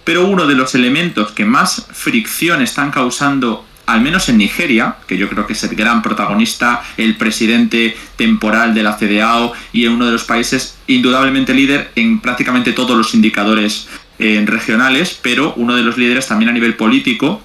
pero uno de los elementos que más fricción están causando, al menos en Nigeria, que yo creo que es el gran protagonista, el presidente temporal de la CEDEAO y uno de los países indudablemente líder en prácticamente todos los indicadores regionales, pero uno de los líderes también a nivel político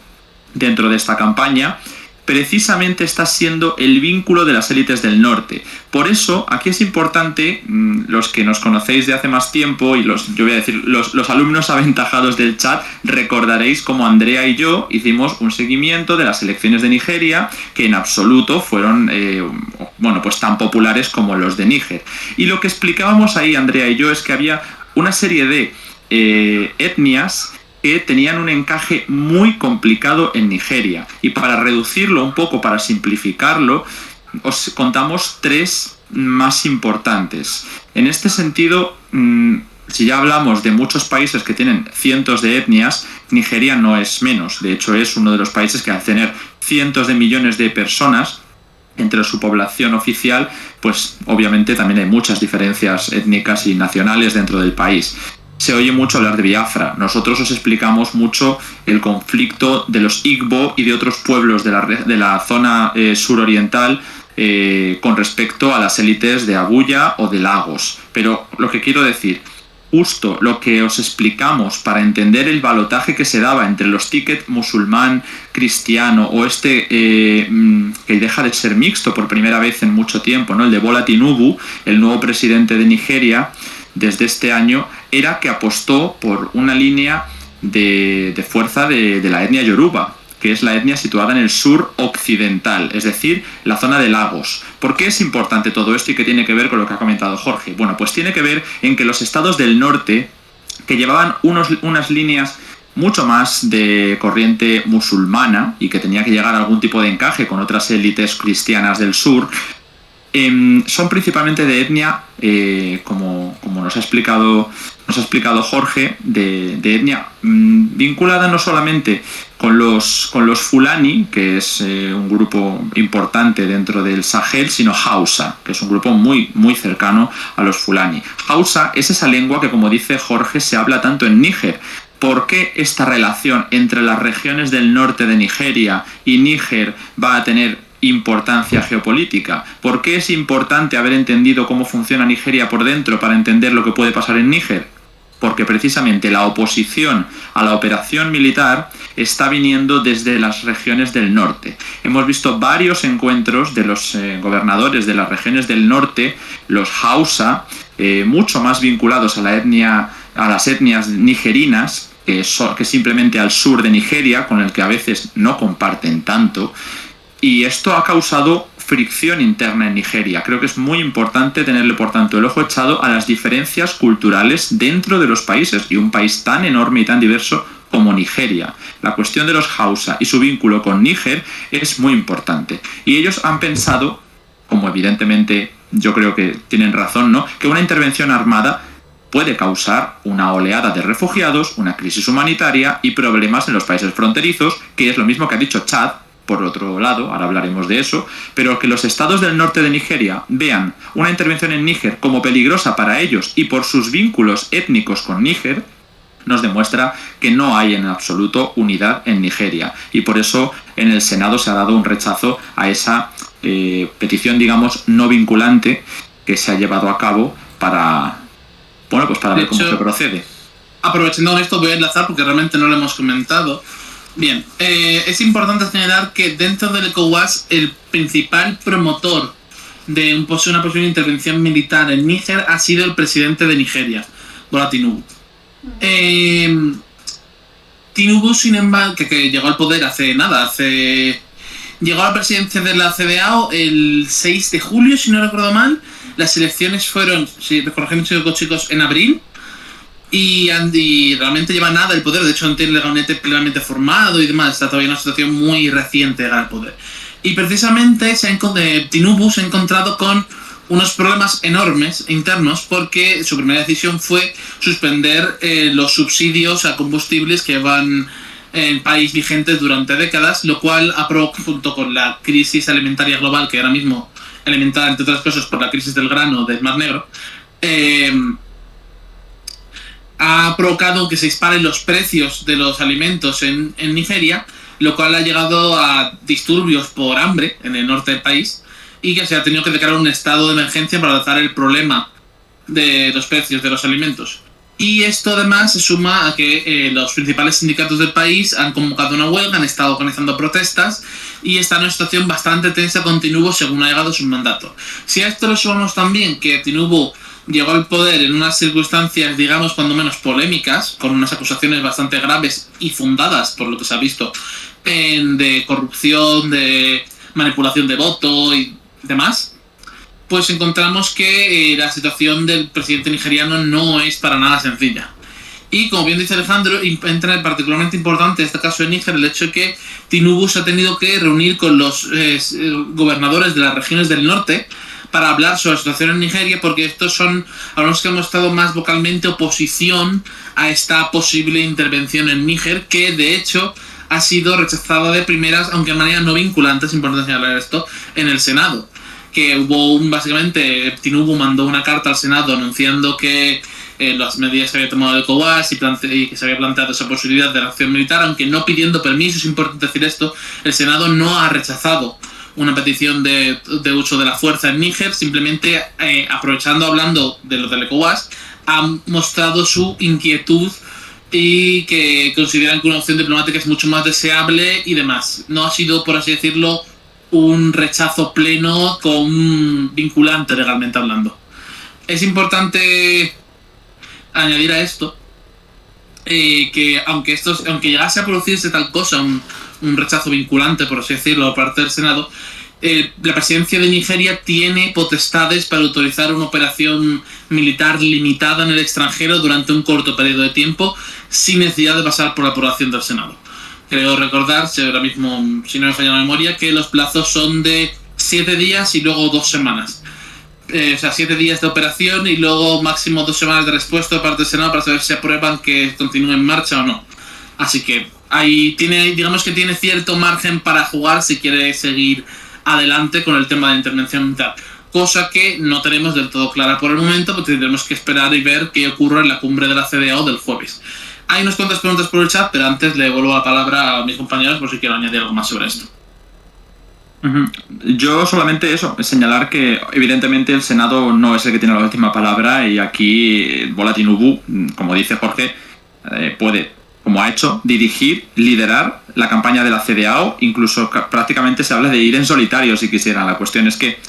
dentro de esta campaña, precisamente está siendo el vínculo de las élites del norte. Por eso, aquí es importante, los que nos conocéis de hace más tiempo y los alumnos aventajados del chat, recordaréis cómo Andrea y yo hicimos un seguimiento de las elecciones de Nigeria, que en absoluto fueron pues tan populares como los de Níger. Y lo que explicábamos ahí, Andrea y yo, es que había una serie de etnias que tenían un encaje muy complicado en Nigeria. Y para reducirlo un poco, para simplificarlo, os contamos tres más importantes. En este sentido, si ya hablamos de muchos países que tienen cientos de etnias, Nigeria no es menos. De hecho, es uno de los países que al tener cientos de millones de personas entre su población oficial, pues obviamente también hay muchas diferencias étnicas y nacionales dentro del país. Se oye mucho hablar de Biafra. Nosotros os explicamos mucho el conflicto de los Igbo y de otros pueblos de la zona suroriental con respecto a las élites de Abuya o de Lagos. Pero lo que quiero decir, justo lo que os explicamos para entender el balotaje que se daba entre los tickets musulmán, cristiano o que deja de ser mixto por primera vez en mucho tiempo, ¿no? El de Bola Tinubu, el nuevo presidente de Nigeria, desde este año, era que apostó por una línea de fuerza de la etnia Yoruba, que es la etnia situada en el sur occidental, es decir, la zona de Lagos. ¿Por qué es importante todo esto y qué tiene que ver con lo que ha comentado Jorge? Bueno, pues tiene que ver en que los estados del norte, que llevaban unas líneas mucho más de corriente musulmana y que tenía que llegar a algún tipo de encaje con otras élites cristianas del sur, son principalmente de etnia, como nos ha explicado Jorge, de etnia vinculada no solamente con los Fulani, que es un grupo importante dentro del Sahel, sino Hausa, que es un grupo muy, muy cercano a los Fulani. Hausa es esa lengua que, como dice Jorge, se habla tanto en Níger. ¿Por qué esta relación entre las regiones del norte de Nigeria y Níger va a tener importancia geopolítica? ¿Por qué es importante haber entendido cómo funciona Nigeria por dentro para entender lo que puede pasar en Níger? Porque precisamente la oposición a la operación militar está viniendo desde las regiones del norte. Hemos visto varios encuentros de los gobernadores de las regiones del norte, los Hausa, mucho más vinculados a las etnias nigerinas, que simplemente al sur de Nigeria, con el que a veces no comparten tanto. Y esto ha causado fricción interna en Nigeria. Creo que es muy importante tenerle, por tanto, el ojo echado a las diferencias culturales dentro de los países, y un país tan enorme y tan diverso como Nigeria. La cuestión de los Hausa y su vínculo con Níger es muy importante. Y ellos han pensado, como evidentemente yo creo que tienen razón, ¿no?, que una intervención armada puede causar una oleada de refugiados, una crisis humanitaria y problemas en los países fronterizos, que es lo mismo que ha dicho Chad, por otro lado, ahora hablaremos de eso, pero que los estados del norte de Nigeria vean una intervención en Níger como peligrosa para ellos y por sus vínculos étnicos con Níger, nos demuestra que no hay en absoluto unidad en Nigeria. Y por eso en el Senado se ha dado un rechazo a esa petición, digamos, no vinculante que se ha llevado a cabo para ver cómo se procede. Aprovechando con esto, voy a enlazar porque realmente no lo hemos comentado. Bien, es importante señalar que dentro del ECOWAS el principal promotor de una posible intervención militar en Níger ha sido el presidente de Nigeria, Bola Tinubu. Tinubu, sin embargo, que llegó al poder llegó a la presidencia de la CEDEAO el 6 de julio, si no recuerdo mal. Las elecciones fueron, si corregidme chicos, en abril. Y realmente lleva nada el poder. De hecho, no tiene el gabinete plenamente formado y demás. Está todavía en una situación muy reciente de ganar poder. Y precisamente Tinubu se ha encontrado con unos problemas enormes internos, porque su primera decisión fue suspender los subsidios a combustibles que van en el país vigentes durante décadas, lo cual ha provocado, junto con la crisis alimentaria global, que ahora mismo alimentada, entre otras cosas, por la crisis del grano del Mar Negro, ha provocado que se disparen los precios de los alimentos en Nigeria, lo cual ha llegado a disturbios por hambre en el norte del país y que se ha tenido que declarar un estado de emergencia para tratar el problema de los precios de los alimentos. Y esto además se suma a que los principales sindicatos del país han convocado una huelga, han estado organizando protestas y está en una situación bastante tensa con Tinubu según ha llegado su mandato. Si a esto le sumamos también que Tinubu llegó al poder en unas circunstancias, digamos, cuando menos polémicas, con unas acusaciones bastante graves y fundadas, por lo que se ha visto, de corrupción, de manipulación de voto y demás, pues encontramos que la situación del presidente nigeriano no es para nada sencilla. Y como bien dice Alejandro, entra particularmente importante en este caso de Níger el hecho de que Tinubu se ha tenido que reunir con los gobernadores de las regiones del norte para hablar sobre la situación en Nigeria, porque estos son algunos que hemos estado más vocalmente oposición a esta posible intervención en Níger, que de hecho ha sido rechazada de primeras, aunque de manera no vinculante, es importante señalar esto, en el Senado. Que básicamente Tinubu mandó una carta al Senado anunciando que las medidas que había tomado el ECOWAS y que se había planteado esa posibilidad de la acción militar, aunque no pidiendo permiso, es importante decir esto, el Senado no ha rechazado una petición de uso de la fuerza en Níger, simplemente hablando de lo del ECOWAS, ha mostrado su inquietud y que consideran que una opción diplomática es mucho más deseable y demás. No ha sido, por así decirlo, un rechazo pleno con vinculante legalmente hablando. Es importante añadir a esto que aunque llegase a producirse tal cosa, un rechazo vinculante, por así decirlo, por parte del Senado, la presidencia de Nigeria tiene potestades para autorizar una operación militar limitada en el extranjero durante un corto periodo de tiempo sin necesidad de pasar por la aprobación del Senado. Creo recordar, ahora mismo, si no me falla la memoria, que los plazos son de 7 días y luego 2 semanas. O sea, 7 días de operación y luego máximo 2 semanas de respuesta de parte del Senado para saber si aprueban que continúe en marcha o no. Así que ahí digamos que tiene cierto margen para jugar si quiere seguir adelante con el tema de intervención militar. Cosa que no tenemos del todo clara por el momento, porque tendremos que esperar y ver qué ocurre en la cumbre de la CDAO del jueves. Hay unas cuantas preguntas por el chat, pero antes le devuelvo la palabra a mis compañeros por si quiero añadir algo más sobre esto. Yo solamente eso, señalar que evidentemente el Senado no es el que tiene la última palabra y aquí Bola Tinubu, como dice Jorge, puede, como ha hecho, dirigir, liderar la campaña de la CDAO, incluso prácticamente se habla de ir en solitario si quisieran. La cuestión es que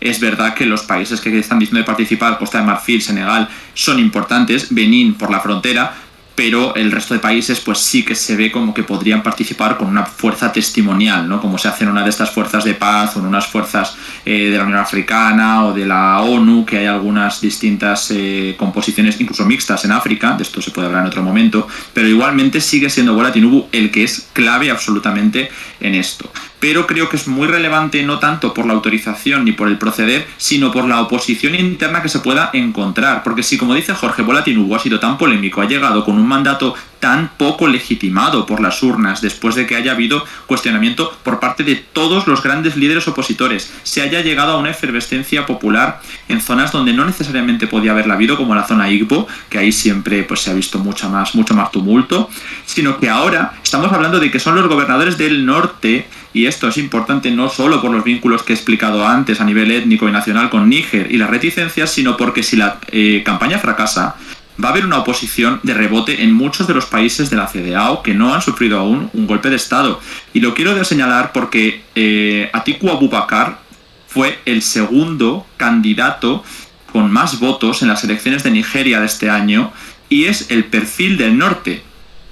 es verdad que los países que están diciendo de participar, Costa de Marfil, Senegal, son importantes, Benín por la frontera, pero el resto de países pues sí que se ve como que podrían participar con una fuerza testimonial, ¿no? Como se hace en una de estas fuerzas de paz o en unas fuerzas de la Unión Africana o de la ONU, que hay algunas distintas composiciones, incluso mixtas en África, de esto se puede hablar en otro momento, pero igualmente sigue siendo Bola Tinubu el que es clave absolutamente en esto. Pero creo que es muy relevante no tanto por la autorización ni por el proceder, sino por la oposición interna que se pueda encontrar. Porque si, como dice Jorge, Bola Tinubu ha sido tan polémico, ha llegado con un mandato tan poco legitimado por las urnas, después de que haya habido cuestionamiento por parte de todos los grandes líderes opositores, se haya llegado a una efervescencia popular en zonas donde no necesariamente podía haberla habido, como la zona Igbo, que ahí siempre pues, se ha visto mucho más tumulto, sino que ahora estamos hablando de que son los gobernadores del norte. Y esto es importante no solo por los vínculos que he explicado antes a nivel étnico y nacional con Níger y las reticencias, sino porque si la campaña fracasa, va a haber una oposición de rebote en muchos de los países de la CEDEAO que no han sufrido aún un golpe de Estado. Y lo quiero señalar porque Atiku Abubakar fue el segundo candidato con más votos en las elecciones de Nigeria de este año y es el perfil del norte.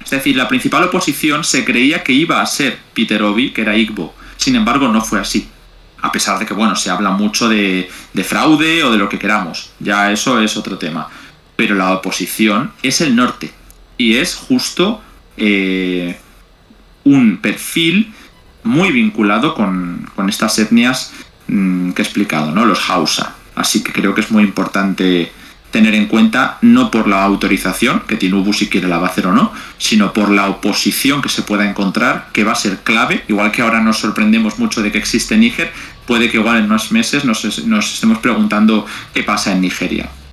Es decir, la principal oposición se creía que iba a ser Peter Obi, que era Igbo. Sin embargo, no fue así. A pesar de que, bueno, se habla mucho de fraude o de lo que queramos. Ya eso es otro tema. Pero la oposición es el norte. Y es justo un perfil muy vinculado con estas etnias que he explicado, ¿no? Los Hausa. Así que creo que es muy importante tener en cuenta, no por la autorización, que Tinubu si quiere la va a hacer o no, sino por la oposición que se pueda encontrar, que va a ser clave. Igual que ahora nos sorprendemos mucho de que existe Níger, puede que igual en unos meses nos estemos preguntando qué pasa en Nigeria.